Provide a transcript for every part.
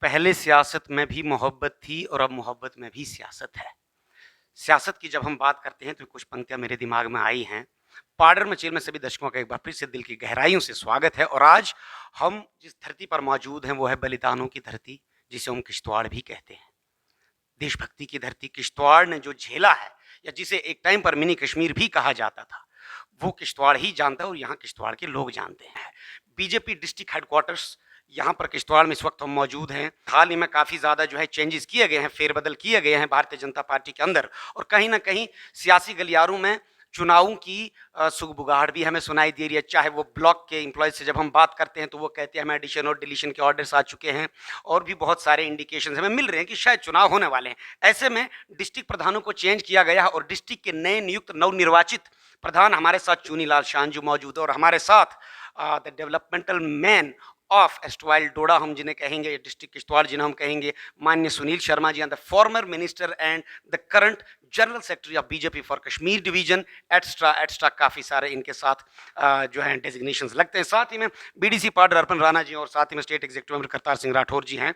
पहले सियासत में भी मोहब्बत थी और अब मोहब्बत में भी सियासत है। सियासत की जब हम बात करते हैं तो कुछ पंक्तियाँ मेरे दिमाग में आई हैं। पाडर मचेल में सभी दर्शकों का एक बार फिर से दिल की गहराइयों से स्वागत है और आज हम जिस धरती पर मौजूद हैं वो है बलिदानों की धरती, जिसे हम किश्तवाड़ भी कहते हैं। देशभक्ति की धरती किश्तवाड़ ने जो झेला है या जिसे एक टाइम पर मिनी कश्मीर भी कहा जाता था, वो किश्तवाड़ ही जानता है और यहाँ किश्तवाड़ के लोग जानते हैं। बीजेपी डिस्ट्रिक्ट हेडक्वार्टर्स यहाँ पर किश्तवाड़ में इस वक्त हम मौजूद हैं। हाल ही में काफ़ी ज़्यादा जो है चेंजेस किए गए हैं, फेरबदल किए गए हैं भारतीय जनता पार्टी के अंदर और कहीं ना कहीं सियासी गलियारों में चुनावों की सुगबुगाहट भी हमें सुनाई दे रही है। चाहे वो ब्लॉक के एम्प्लॉयज से जब हम बात करते हैं तो वो कहते हैं हमें एडिशन और डिलीशन के ऑर्डर्स आ चुके हैं और भी बहुत सारे इंडिकेशंस हमें मिल रहे हैं कि शायद चुनाव होने वाले हैं। ऐसे में डिस्ट्रिक्ट प्रधानों को चेंज किया गया है और डिस्ट्रिक्ट के नए नियुक्त नवनिर्वाचित प्रधान हमारे साथ चुनीलाल शांजू मौजूद है और हमारे साथ the developmental man of erstwhile Doda हम जिन्हें कहेंगे, डिस्ट्रिक्ट किश्तवाड़ जिन्हें हम कहेंगे, माननीय Sunil Sharma ji, the former minister and the current general secretary of BJP for Kashmir division extra extra काफ़ी सारे इनके साथ जो है डेजिग्नेशंस लगते हैं। साथ ही में बीडीसी पाडर अर्पण राणा जी और साथ ही में state executive member Kartar Singh Rathore ji हैं।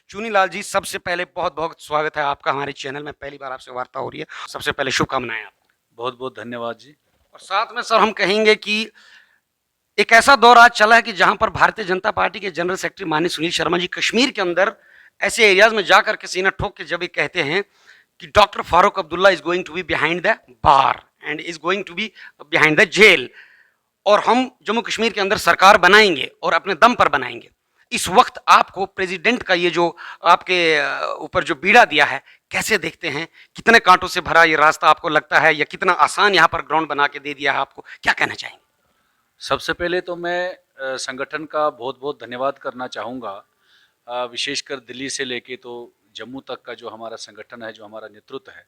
चुनीलाल जी, सबसे पहले बहुत बहुत स्वागत है आपका हमारे चैनल में, पहली बार आपसे वार्ता हो रही है, सबसे पहले शुभकामनाएं आपको। बहुत बहुत धन्यवाद जी। और साथ में सर हम कहेंगे कि एक ऐसा दौर आज चला है कि जहां पर भारतीय जनता पार्टी के जनरल सेक्रेटरी माननीय सुनील शर्मा जी कश्मीर के अंदर ऐसे एरियाज में जाकर के सीना ठोक के जब ये कहते हैं कि doctor Farooq Abdullah is going to be behind the bar and is going to be behind the jail और हम जम्मू कश्मीर के अंदर सरकार बनाएंगे और अपने दम पर बनाएंगे। इस वक्त आपको प्रेसिडेंट का ये जो आपके ऊपर जो बीड़ा दिया है, कैसे देखते हैं? कितने कांटों से भरा ये रास्ता आपको लगता है या कितना आसान यहाँ पर ग्राउंड बना के दे दिया है आपको, क्या कहना चाहेंगे? सबसे पहले तो मैं संगठन का बहुत बहुत धन्यवाद करना चाहूँगा। विशेषकर दिल्ली से लेके तो जम्मू तक का जो हमारा संगठन है, जो हमारा नेतृत्व है,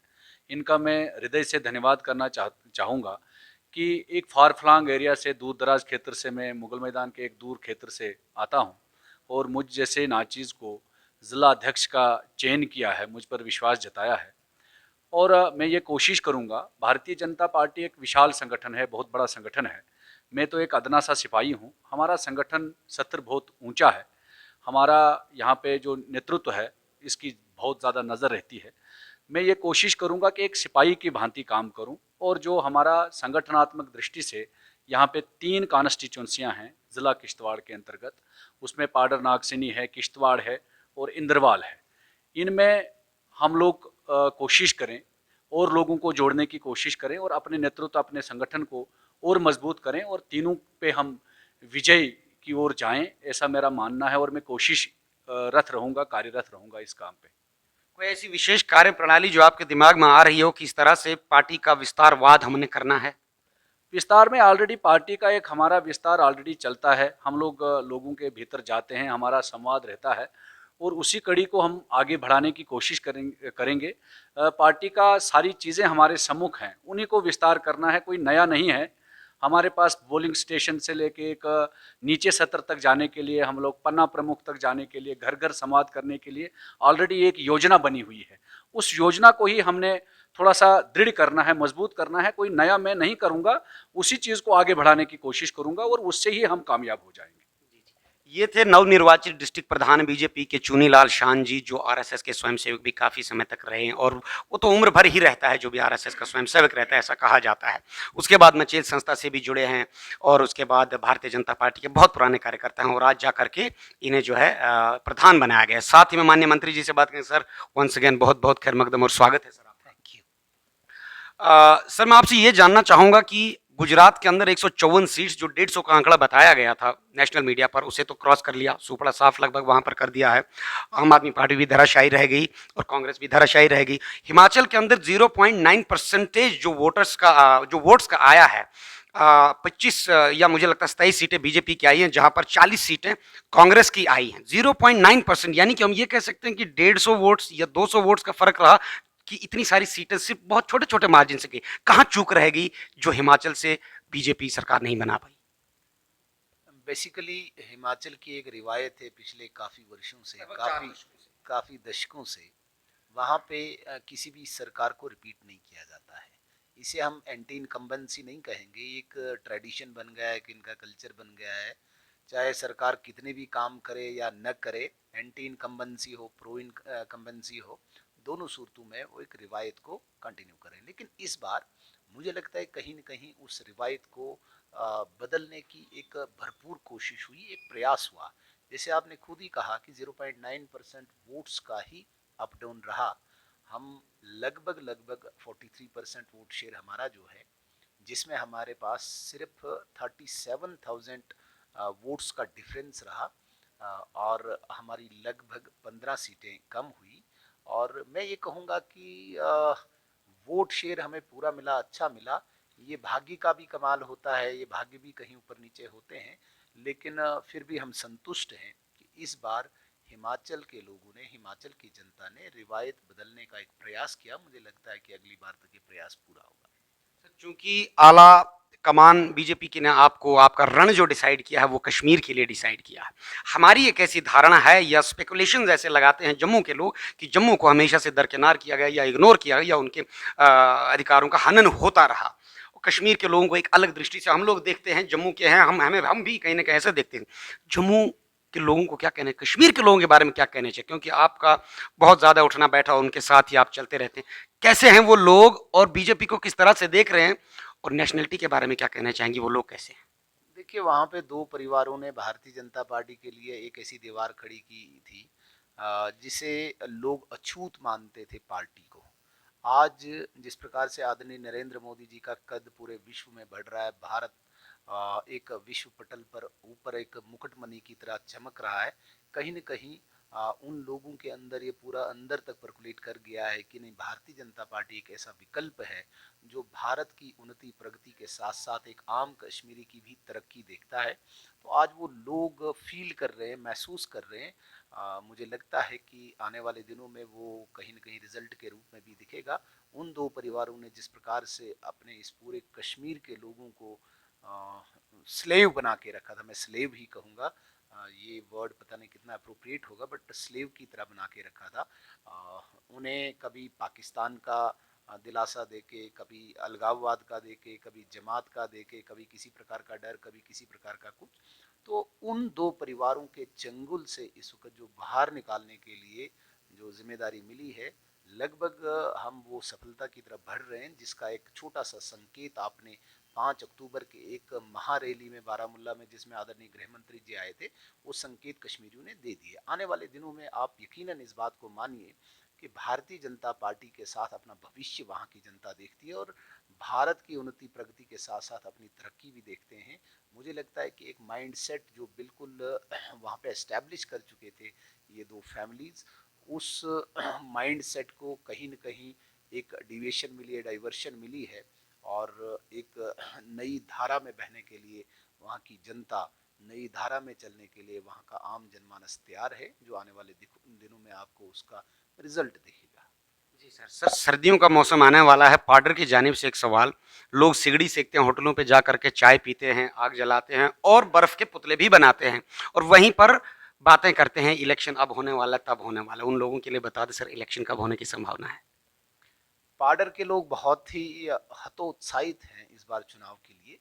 इनका मैं हृदय से धन्यवाद करना चाहूँगा कि एक फार फ्लांग एरिया से, दूर दराज क्षेत्र से, मैं मुगल मैदान के एक दूर क्षेत्र से आता हूँ और मुझ जैसे नाचीज़ को ज़िला अध्यक्ष का चयन किया है, मुझ पर विश्वास जताया है। और मैं ये कोशिश करूँगा, भारतीय जनता पार्टी एक विशाल संगठन है, बहुत बड़ा संगठन है। मैं तो एक अदना सा सिपाही हूँ। हमारा संगठन सत्र बहुत ऊंचा है। हमारा यहाँ पे जो नेतृत्व है, इसकी बहुत ज़्यादा नज़र रहती है। मैं ये कोशिश करूँगा कि एक सिपाही की भांति काम करूँ और जो हमारा संगठनात्मक दृष्टि से यहाँ पे 3 कॉन्स्टिट्यूंसियाँ हैं ज़िला किश्तवाड़ के अंतर्गत, उसमें पाडर नागसिनी है, किश्तवाड़ है और इंद्रवाल है। इनमें हम लोग कोशिश करें और लोगों को जोड़ने की कोशिश करें और अपने नेतृत्व, अपने संगठन को और मजबूत करें और तीनों पे हम विजय की ओर जाएं, ऐसा मेरा मानना है और मैं कोशिश रत रहूँगा, कार्यरत रहूँगा इस काम पे। कोई ऐसी विशेष कार्य प्रणाली जो आपके दिमाग में आ रही हो कि इस तरह से पार्टी का विस्तारवाद हमने करना है? विस्तार में ऑलरेडी पार्टी का एक हमारा विस्तार ऑलरेडी चलता है। हम लोग लोगों के भीतर जाते हैं, हमारा संवाद रहता है और उसी कड़ी को हम आगे बढ़ाने की कोशिश करेंगे। पार्टी का सारी चीज़ें हमारे सम्मुख हैं, उन्हीं को विस्तार करना है, कोई नया नहीं है। हमारे पास पोलिंग स्टेशन से लेके एक नीचे सत्र तक जाने के लिए, हम लोग पन्ना प्रमुख तक जाने के लिए, घर घर संवाद करने के लिए ऑलरेडी एक योजना बनी हुई है। उस योजना को ही हमने थोड़ा सा दृढ़ करना है, मजबूत करना है। कोई नया मैं नहीं करूँगा, उसी चीज़ को आगे बढ़ाने की कोशिश करूँगा और उससे ही हम कामयाब हो जाएंगे। ये थे नवनिर्वाचित डिस्ट्रिक्ट प्रधान बीजेपी के चुनीलाल शान जी, जो आरएसएस के स्वयंसेवक भी काफ़ी समय तक रहे हैं और वो तो उम्र भर ही रहता है जो भी आरएसएस का स्वयंसेवक रहता है, ऐसा कहा जाता है। उसके बाद मचेल संस्था से भी जुड़े हैं और उसके बाद भारतीय जनता पार्टी के बहुत पुराने कार्यकर्ता हैं और आज जा करके इन्हें जो है प्रधान बनाया गया। साथ ही में माननीय मंत्री जी से बात करें। सर, वंस अगेन बहुत बहुत खैर मकदम और स्वागत है सर आपका। Thank you. सर, मैं आपसे ये जानना चाहूँगा कि गुजरात के अंदर 154 सीट्स, जो 150 का आंकड़ा बताया गया था नेशनल मीडिया पर, उसे तो क्रॉस कर लिया, सुपड़ा साफ लगभग वहां पर कर दिया है। आम आदमी पार्टी भी धराशायी रह गई और कांग्रेस भी धराशायी रह गई। हिमाचल के अंदर 0.9% जो वोटर्स का जो वोट्स का आया है, 25 या मुझे लगता है 27 सीटें बीजेपी की आई हैं, जहां पर 40 सीटें कांग्रेस की आई हैं। 0.9%, यानी कि हम ये कह सकते हैं कि 150 वोट्स या 200 वोट्स का फर्क रहा कि इतनी सारी सीटें सिर्फ बहुत छोटे छोटे मार्जिन से गई। कहाँ चूक रह गई जो हिमाचल से बीजेपी सरकार नहीं बना पाई? बेसिकली हिमाचल की एक रिवायत है पिछले काफ़ी वर्षों से, काफ़ी दशकों से। वहाँ पे किसी भी सरकार को रिपीट नहीं किया जाता है। इसे हम एंटी इनकम्बेंसी नहीं कहेंगे, एक ट्रेडिशन बन गया है, कि इनका कल्चर बन गया है। चाहे सरकार कितने भी काम करे या न करे, एंटी इनकम्बेंसी हो, प्रो इनकम्बेंसी हो, दोनों सूरतों में वो एक रिवायत को कंटिन्यू करें। लेकिन इस बार मुझे लगता है कहीं न कहीं उस रिवायत को बदलने की एक भरपूर कोशिश हुई, एक प्रयास हुआ। जैसे आपने खुद ही कहा कि 0.9% वोट्स का ही अप डाउन रहा। हम लगभग लगभग 43% वोट शेयर हमारा जो है, जिसमें हमारे पास सिर्फ 37,000 वोट्स का डिफरेंस रहा, और हमारी लगभग 15 सीटें कम हुई। और मैं ये कहूँगा कि वोट शेयर हमें पूरा मिला, अच्छा मिला। ये भाग्य का भी कमाल होता है, ये भाग्य भी कहीं ऊपर नीचे होते हैं, लेकिन फिर भी हम संतुष्ट हैं कि इस बार हिमाचल के लोगों ने, हिमाचल की जनता ने रिवायत बदलने का एक प्रयास किया। मुझे लगता है कि अगली बार तक ये प्रयास पूरा होगा। चूंकि आला कमान बीजेपी की ने आपको आपका रण जो डिसाइड किया है वो कश्मीर के लिए डिसाइड किया है। हमारी एक ऐसी धारणा है या स्पेकुलेशन ऐसे लगाते हैं जम्मू के लोग कि जम्मू को हमेशा से दरकिनार किया गया या इग्नोर किया गया या उनके अधिकारों का हनन होता रहा। कश्मीर के लोगों को एक अलग दृष्टि से हम लोग देखते हैं, जम्मू के हैं हम भी कहीं ना कहीं ऐसे देखते हैं। जम्मू के लोगों को क्या कहने, कश्मीर के लोगों के बारे में क्या कहने चाहिए, क्योंकि आपका बहुत ज्यादा उठना बैठा उनके साथ ही आप चलते रहते हैं। कैसे हैं वो लोग और बीजेपी को किस तरह से देख रहे हैं, और नेशनलिटी के बारे में क्या कहना चाहेंगे, वो लोग कैसे हैं? देखिए, वहाँ पे दो परिवारों ने भारतीय जनता पार्टी के लिए एक ऐसी दीवार खड़ी की थी जिसे लोग अछूत मानते थे पार्टी को। आज जिस प्रकार से आदरणीय नरेंद्र मोदी जी का कद पूरे विश्व में बढ़ रहा है, भारत एक विश्व पटल पर ऊपर एक मुकुटमणि की तरह चमक रहा है, कहीं न कहीं उन लोगों के अंदर ये पूरा अंदर तक परकुलेट कर गया है कि नहीं, भारतीय जनता पार्टी एक ऐसा विकल्प है जो भारत की उन्नति प्रगति के साथ साथ एक आम कश्मीरी की भी तरक्की देखता है। तो आज वो लोग फील कर रहे हैं, महसूस कर रहे हैं। मुझे लगता है कि आने वाले दिनों में वो कहीं न कहीं रिजल्ट के रूप में भी दिखेगा। उन दो परिवारों ने जिस प्रकार से अपने इस पूरे कश्मीर के लोगों को स्लेव बना के रखा था, मैं स्लेव ही कहूँगा, ये वर्ड पता नहीं कितना अप्रोप्रिएट होगा, बट स्लेव की तरह बना के रखा था। उन्हें कभी पाकिस्तान का दिलासा देके, कभी अलगाववाद का देके, कभी जमात का देके, कभी किसी प्रकार का डर, कभी किसी प्रकार का कुछ। तो उन दो परिवारों के चंगुल से इस वक्त जो बाहर निकालने के लिए जो जिम्मेदारी मिली है, लगभग हम वो सफलता की तरफ बढ़ रहे हैं, जिसका एक छोटा सा संकेत आपने 5 अक्टूबर के एक महारैली में बारामुल्ला में, जिसमें आदरणीय गृह मंत्री जी आए थे, वो संकेत कश्मीरियों ने दे दिए। आने वाले दिनों में आप यकीनन इस बात को मानिए कि भारतीय जनता पार्टी के साथ अपना भविष्य वहाँ की जनता देखती है, और भारत की उन्नति प्रगति के साथ साथ अपनी तरक्की भी देखते हैं। मुझे लगता है कि एक माइंडसेट जो बिल्कुल वहाँ पे एस्टैब्लिश कर चुके थे ये दो फैमिलीज, उस माइंडसेट को कहीं न कहीं एक डिविएशन मिली है, डाइवर्शन मिली है, और एक नई धारा में बहने के लिए वहाँ की जनता, नई धारा में चलने के लिए वहाँ का आम जनमानस तैयार है, जो आने वाले दिनों में आपको उसका रिजल्ट दिखेगा। जी सर। सर, सर्दियों का मौसम आने वाला है, पार्डर की जानिब से एक सवाल। लोग सिगड़ी सेकते हैं, होटलों पे जा करके चाय पीते हैं, आग जलाते हैं और बर्फ के पुतले भी बनाते हैं, और वहीं पर बातें करते हैं इलेक्शन अब होने वाला, तब होने वाला। उन लोगों के लिए बता दें सर, इलेक्शन कब होने की संभावना है? पाडर के लोग बहुत ही हतोत्साहित हैं इस बार चुनाव के लिए,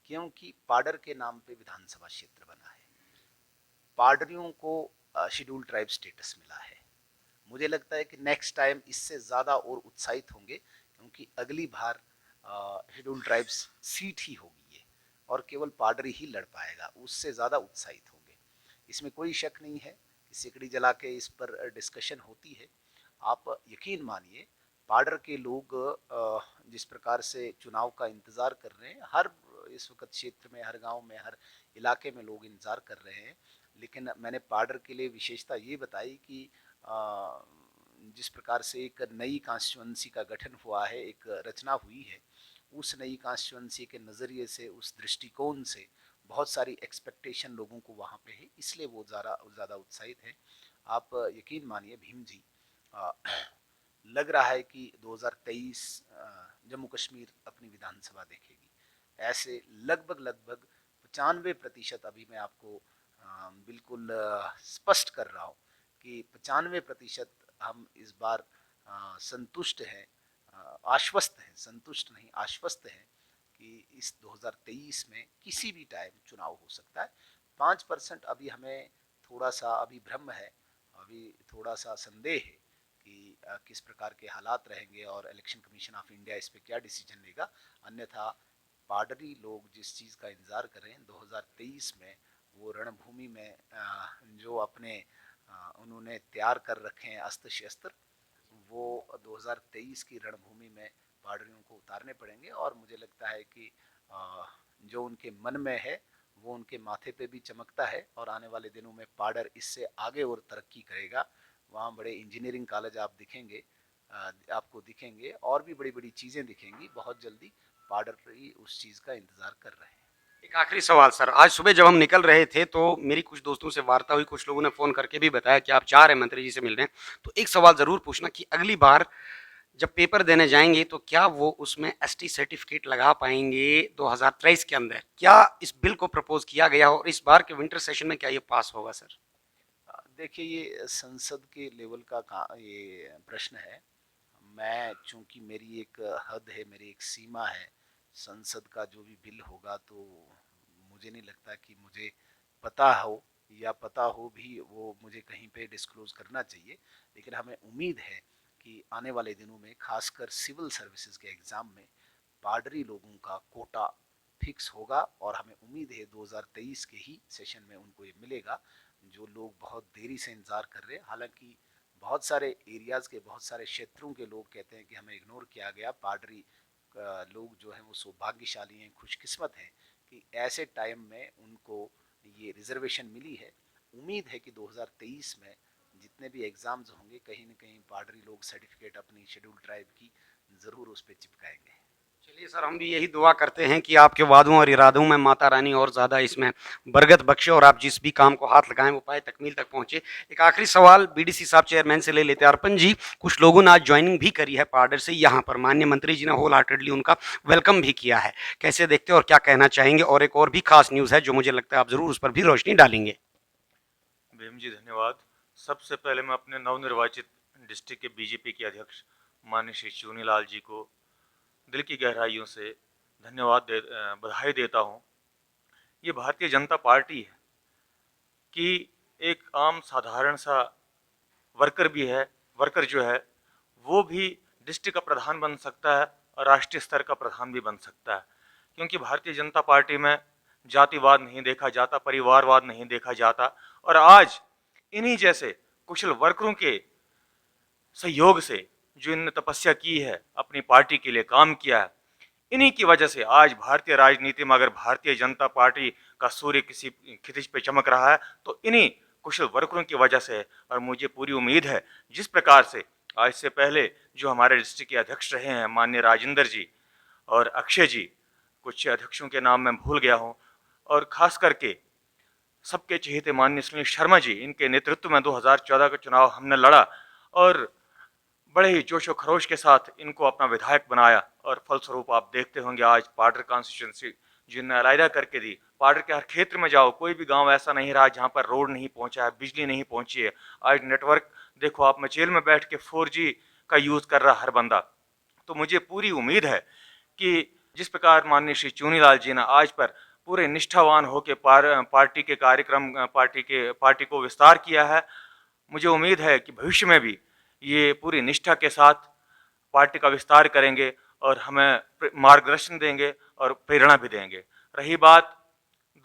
क्योंकि पाडर के नाम पे विधानसभा क्षेत्र बना है। पाडरियों को शेड्यूल ट्राइब स्टेटस मिला है। मुझे लगता है कि नेक्स्ट टाइम इससे ज़्यादा और उत्साहित होंगे, क्योंकि अगली बार शेड्यूल ट्राइब्स सीट ही होगी ये, और केवल पाडरी ही लड़ पाएगा, उससे ज़्यादा उत्साहित होंगे, इसमें कोई शक नहीं है। सिकड़ी जला के इस पर डिस्कशन होती है। आप यकीन मानिए, पाडर के लोग जिस प्रकार से चुनाव का इंतज़ार कर रहे हैं, हर इस वक्त क्षेत्र में, हर गांव में, हर इलाके में लोग इंतज़ार कर रहे हैं। लेकिन मैंने पाडर के लिए विशेषता ये बताई कि जिस प्रकार से एक नई कॉन्स्टिट्यूंसी का गठन हुआ है, एक रचना हुई है, उस नई कॉन्स्टिट्यूंसी के नज़रिए से, उस दृष्टिकोण से बहुत सारी एक्सपेक्टेशन लोगों को वहाँ पे है, इसलिए वो ज़्यादा उत्साहित है। आप यकीन मानिए भीम जी, लग रहा है कि 2023 जम्मू कश्मीर अपनी विधानसभा देखेगी। ऐसे लगभग लगभग 95% अभी मैं आपको बिल्कुल स्पष्ट कर रहा हूँ कि 95% हम इस बार संतुष्ट हैं, आश्वस्त हैं, संतुष्ट नहीं आश्वस्त हैं कि इस 2023 में किसी भी टाइम चुनाव हो सकता है। 5% अभी हमें थोड़ा सा अभी भ्रम है, अभी थोड़ा सा संदेह है कि किस प्रकार के हालात रहेंगे और इलेक्शन कमीशन ऑफ इंडिया इस पर क्या डिसीजन लेगा। अन्यथा पाडरी लोग जिस चीज़ का इंतज़ार कर रहे हैं 2023 में, वो रणभूमि में जो अपने उन्होंने तैयार कर रखे हैं अस्त्र शस्त्र, वो 2023 की रणभूमि में पाडरियों को उतारने पड़ेंगे। और मुझे लगता है कि जो उनके मन में है वो उनके माथे पे भी चमकता है, और आने वाले दिनों में पाडर इससे आगे और तरक्की करेगा। वहाँ बड़े इंजीनियरिंग कॉलेज आप दिखेंगे, आपको दिखेंगे, और भी बड़ी बड़ी चीज़ें दिखेंगी बहुत जल्दी। पाडर ही उस चीज़ का इंतज़ार कर रहे हैं। एक आखिरी सवाल सर, आज सुबह जब हम निकल रहे थे तो मेरी कुछ दोस्तों से वार्ता हुई, कुछ लोगों ने फ़ोन करके भी बताया कि आप जा रहे हैं मंत्री जी से मिलने। तो एक सवाल ज़रूर पूछना कि अगली बार जब पेपर देने जाएंगे तो क्या वो उसमें एसटी सर्टिफिकेट लगा पाएंगे 2023 के अंदर? क्या इस बिल को प्रपोज किया गया और इस बार के विंटर सेशन में क्या ये पास होगा सर? देखिए, ये संसद के लेवल का ये प्रश्न है। मैं, चूंकि मेरी एक हद है, मेरी एक सीमा है, संसद का जो भी बिल होगा तो मुझे नहीं लगता कि मुझे पता हो, या पता हो भी वो मुझे कहीं पे डिस्क्लोज करना चाहिए। लेकिन हमें उम्मीद है कि आने वाले दिनों में खासकर सिविल सर्विसेज के एग्ज़ाम में पाडरी लोगों का कोटा फिक्स होगा, और हमें उम्मीद है 2023 के ही सेशन में उनको ये मिलेगा। जो लोग बहुत देरी से इंतज़ार कर रहे हैं, हालांकि बहुत सारे एरियाज़ के, बहुत सारे क्षेत्रों के लोग कहते हैं कि हमें इग्नोर किया गया। पाडरी लोग जो हैं वो सौभाग्यशाली हैं, खुशकिस्मत हैं कि ऐसे टाइम में उनको ये रिजर्वेशन मिली है। उम्मीद है कि 2023 में जितने भी एग्ज़ाम्स होंगे, कहीं ना कहीं पाडरी लोग सर्टिफिकेट अपनी शेड्यूल ट्राइब की ज़रूर उस पर चिपकाएंगे। चलिए सर, हम भी यही दुआ करते हैं कि आपके वादों और इरादों में माता रानी और ज़्यादा इसमें बरकत बख्शे और आप जिस भी काम को हाथ लगाएं वो पाए तकमील तक पहुंचे। एक आखिरी सवाल बीडीसी साहब चेयरमैन से ले लेते हैं। अर्पण जी, कुछ लोगों ने आज ज्वाइनिंग भी करी है पार्डर से, यहाँ पर माननीय मंत्री जी ने होल हार्टेडली उनका वेलकम भी किया है। कैसे देखते हैं और क्या कहना चाहेंगे? और एक और भी खास न्यूज़ है जो मुझे लगता है आप ज़रूर उस पर भी रोशनी डालेंगे। भीम जी धन्यवाद। सबसे पहले मैं अपने नवनिर्वाचित डिस्ट्रिक्ट के बीजेपी के अध्यक्ष माननीय श्री चूनीलाल जी को दिल की गहराइयों से बधाई देता हूँ। ये भारतीय जनता पार्टी है कि एक आम साधारण सा वर्कर भी है, वर्कर जो है वो भी डिस्ट्रिक्ट का प्रधान बन सकता है और राष्ट्रीय स्तर का प्रधान भी बन सकता है। क्योंकि भारतीय जनता पार्टी में जातिवाद नहीं देखा जाता, परिवारवाद नहीं देखा जाता, और आज इन्हीं जैसे कुशल वर्करों के सहयोग से, जो इन्होंने तपस्या की है, अपनी पार्टी के लिए काम किया है, इन्हीं की वजह से आज भारतीय राजनीति में अगर भारतीय जनता पार्टी का सूर्य किसी क्षितिज पे चमक रहा है तो इन्हीं कुशल वर्करों की वजह से है। और मुझे पूरी उम्मीद है जिस प्रकार से आज से पहले जो हमारे डिस्ट्रिक्ट के अध्यक्ष रहे हैं माननीय राजेंद्र जी और अक्षय जी, कुछ अध्यक्षों के नाम मैं भूल गया हूँ, और खास करके सबके चहेते माननीय सुनील शर्मा जी, इनके नेतृत्व में 2014 का चुनाव हमने लड़ा और बड़े ही जोशो खरोश के साथ इनको अपना विधायक बनाया, और फलस्वरूप आप देखते होंगे आज पाडर कॉन्स्टिट्यूंसी जिन्हें अलहदा करके दी। पाडर के हर क्षेत्र में जाओ, कोई भी गांव ऐसा नहीं रहा जहां पर रोड नहीं पहुंचा है, बिजली नहीं पहुंची है। आज नेटवर्क देखो, आप मचेल में बैठ के 4G का यूज़ कर रहा हर बंदा। तो मुझे पूरी उम्मीद है कि जिस प्रकार माननीय श्री चूनीलाल जी ने आज पर पूरे निष्ठावान होकर पार्टी के कार्यक्रम, पार्टी को विस्तार किया है, मुझे उम्मीद है कि भविष्य में भी ये पूरी निष्ठा के साथ पार्टी का विस्तार करेंगे और हमें मार्गदर्शन देंगे और प्रेरणा भी देंगे। रही बात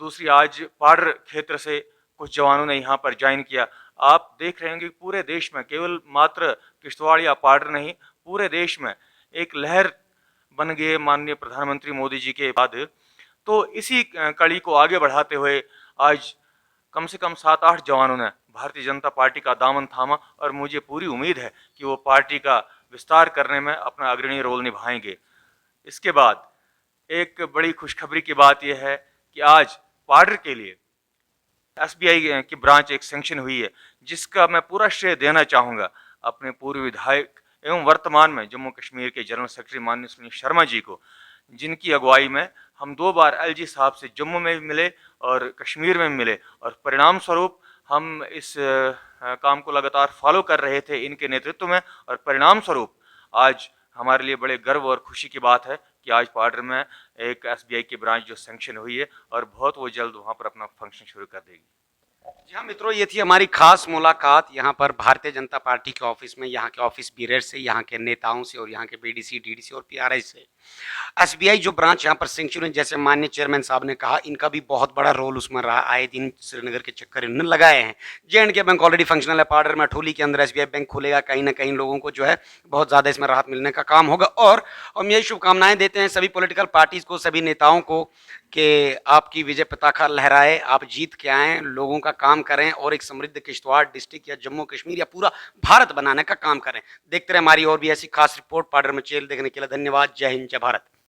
दूसरी, आज पाडर क्षेत्र से कुछ जवानों ने यहाँ पर ज्वाइन किया। आप देख रहे होंगे पूरे देश में, केवल मात्र किश्तवाड़ या पाडर नहीं, पूरे देश में एक लहर बन गई माननीय प्रधानमंत्री मोदी जी के बाद। तो इसी कड़ी को आगे बढ़ाते हुए आज कम से कम 7-8 जवानों ने भारतीय जनता पार्टी का दामन थामा, और मुझे पूरी उम्मीद है कि वो पार्टी का विस्तार करने में अपना अग्रणी रोल निभाएंगे। इसके बाद एक बड़ी खुशखबरी की बात यह है कि आज पाडर के लिए SBI की ब्रांच एक सैंक्शन हुई है, जिसका मैं पूरा श्रेय देना चाहूँगा अपने पूर्व विधायक एवं वर्तमान में जम्मू कश्मीर के जनरल सेक्रेटरी माननीय सुनील शर्मा जी को, जिनकी अगुवाई में हम 2 बार LG साहब से जम्मू में भी मिले और कश्मीर में मिले, और परिणाम स्वरूप हम इस काम को लगातार फॉलो कर रहे थे इनके नेतृत्व में, और परिणाम स्वरूप आज हमारे लिए बड़े गर्व और खुशी की बात है कि आज पाडर में एक SBI की ब्रांच जो सैंक्शन हुई है और बहुत वो जल्द वहाँ पर अपना फंक्शन शुरू कर देगी। जी हाँ मित्रों, ये थी हमारी खास मुलाकात यहाँ पर भारतीय जनता पार्टी के ऑफिस में, यहाँ के ऑफिस बीरर से, यहाँ के नेताओं से और यहाँ के BDC, DDC और PRI से। SBI जो ब्रांच यहाँ पर सेंक्चुरी, जैसे माननीय चेयरमैन साहब ने कहा, इनका भी बहुत बड़ा रोल उसमें रहा। आए दिन श्रीनगर के चक्कर इन्होंने लगाए हैं। J&K बैंक ऑलरेडी फंक्शनल है, पाडर में अठोली के अंदर SBI बैंक खुलेगा, कहीं ना कहीं लोगों को जो है बहुत ज़्यादा इसमें राहत मिलने का काम होगा। और हम यही शुभकामनाएं देते हैं सभी पॉलिटिकल पार्टीज को, सभी नेताओं को, कि आपकी विजय पताका लहराए, आप जीत के आएँ, लोगों का काम करें और एक समृद्ध किश्तवाड़ डिस्ट्रिक्ट या जम्मू कश्मीर या पूरा भारत बनाने का काम करें। देखते रहे हमारी और भी ऐसी खास रिपोर्ट। पाडर मचेल देखने के लिए धन्यवाद। जय हिंद, जय भारत।